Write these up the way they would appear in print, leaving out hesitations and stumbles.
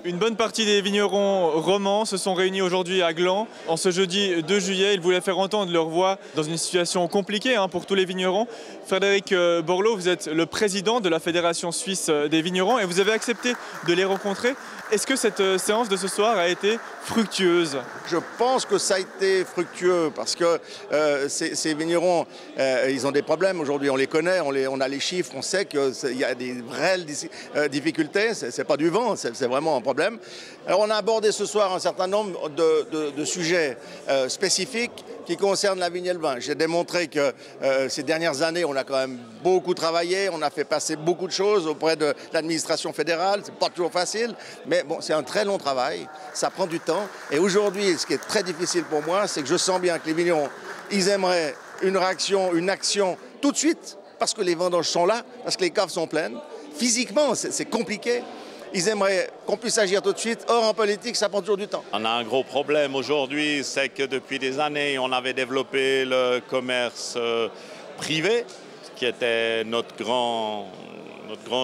Une bonne partie des vignerons romans se sont réunis aujourd'hui à Gland. En ce jeudi 2 juillet, ils voulaient faire entendre leur voix dans une situation compliquée pour tous les vignerons. Frédéric Borloo, vous êtes le président de la Fédération suisse des vignerons et vous avez accepté de les rencontrer. Est-ce que cette séance de ce soir a été fructueuse? Je pense que ça a été fructueux parce que ces vignerons, ils ont des problèmes aujourd'hui, on les connaît, on a les chiffres, on sait qu'il y a des réelles difficultés, c'est pas du vent, c'est vraiment un problème. Alors on a abordé ce soir un certain nombre de sujets spécifiques qui concernent la vigne et le vin. J'ai démontré que ces dernières années, on a quand même beaucoup travaillé, on a fait passer beaucoup de choses auprès de l'administration fédérale, c'est pas toujours facile, mais bon, c'est un très long travail, ça prend du temps. Et aujourd'hui, ce qui est très difficile pour moi, c'est que je sens bien que les vignerons, ils aimeraient une réaction, une action tout de suite, parce que les vendanges sont là, parce que les caves sont pleines. Physiquement, c'est compliqué. Ils aimeraient qu'on puisse agir tout de suite. Or, en politique, ça prend toujours du temps. On a un gros problème aujourd'hui, c'est que depuis des années, on avait développé le commerce privé, qui était notre grand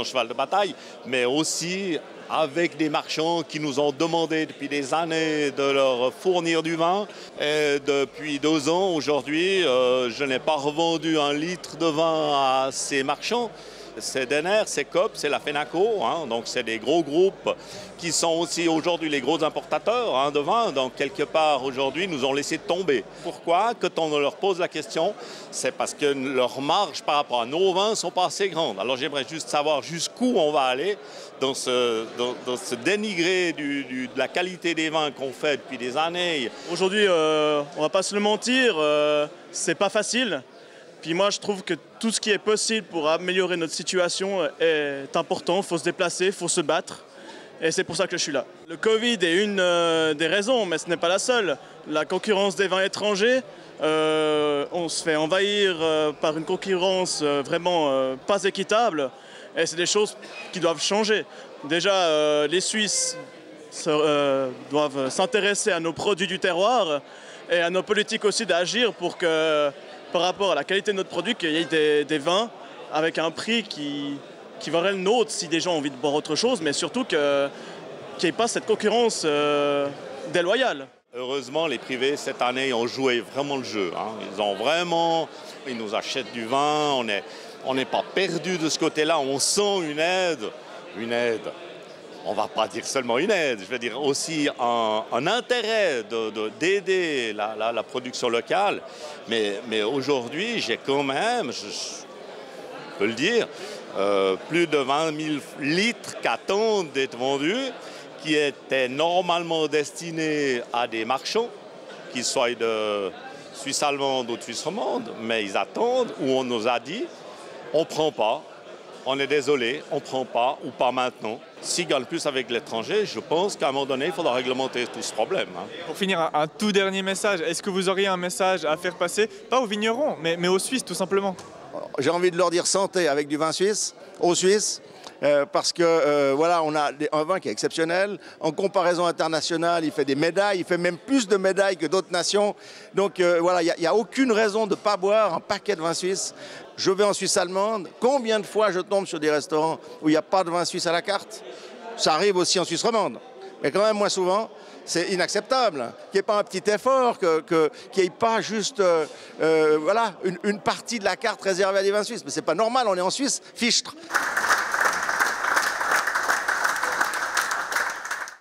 cheval de bataille, mais aussi avec des marchands qui nous ont demandé depuis des années de leur fournir du vin. Et depuis 2 ans, aujourd'hui, je n'ai pas revendu un litre de vin à ces marchands. C'est Denner, c'est Coop, c'est la Fenaco, donc c'est des gros groupes qui sont aussi aujourd'hui les gros importateurs de vin. Donc quelque part aujourd'hui nous ont laissé tomber. Pourquoi? Quand on leur pose la question, c'est parce que leurs marges par rapport à nos vins ne sont pas assez grandes. Alors j'aimerais juste savoir jusqu'où on va aller dans ce dénigré de la qualité des vins qu'on fait depuis des années. Aujourd'hui, on ne va pas se le mentir, c'est pas facile. Puis moi, je trouve que tout ce qui est possible pour améliorer notre situation est important. Il faut se déplacer, il faut se battre. Et c'est pour ça que je suis là. Le Covid est une des raisons, mais ce n'est pas la seule. La concurrence des vins étrangers, on se fait envahir par une concurrence vraiment pas équitable. Et c'est des choses qui doivent changer. Déjà, les Suisses doivent s'intéresser à nos produits du terroir et à nos politiques aussi d'agir pour que, par rapport à la qualité de notre produit, qu'il y ait des vins avec un prix qui vaudrait le nôtre si des gens ont envie de boire autre chose, mais surtout qu'il n'y ait pas cette concurrence déloyale. Heureusement, les privés, cette année, ont joué vraiment le jeu. Ils nous achètent du vin, on n'est pas perdu de ce côté-là, on sent une aide. On ne va pas dire seulement une aide, je veux dire aussi un intérêt d'aider la production locale. Mais aujourd'hui, j'ai quand même, je peux le dire, plus de 20 000 litres qui attendent d'être vendus, qui étaient normalement destinés à des marchands, qu'ils soient de Suisse allemande ou de Suisse romande, mais ils attendent, ou on nous a dit, on ne prend pas. On est désolé, on ne prend pas ou pas maintenant. S'ils gagnent plus avec l'étranger, je pense qu'à un moment donné, il faudra réglementer tout ce problème. Pour finir, un tout dernier message. Est-ce que vous auriez un message à faire passer, pas aux vignerons, mais aux Suisses tout simplement? J'ai envie de leur dire santé avec du vin suisse, aux Suisses. Parce que voilà, on a un vin qui est exceptionnel. En comparaison internationale, il fait des médailles, il fait même plus de médailles que d'autres nations. Donc voilà, il n'y a aucune raison de ne pas boire un paquet de vin suisse. Je vais en Suisse allemande. Combien de fois je tombe sur des restaurants où il n'y a pas de vin suisse à la carte? Ça arrive aussi en Suisse romande, mais quand même moins souvent. C'est inacceptable qu'il n'y ait pas un petit effort, qu'il n'y ait pas juste voilà, une partie de la carte réservée à des vins suisses. Mais c'est pas normal, on est en Suisse, fichtre.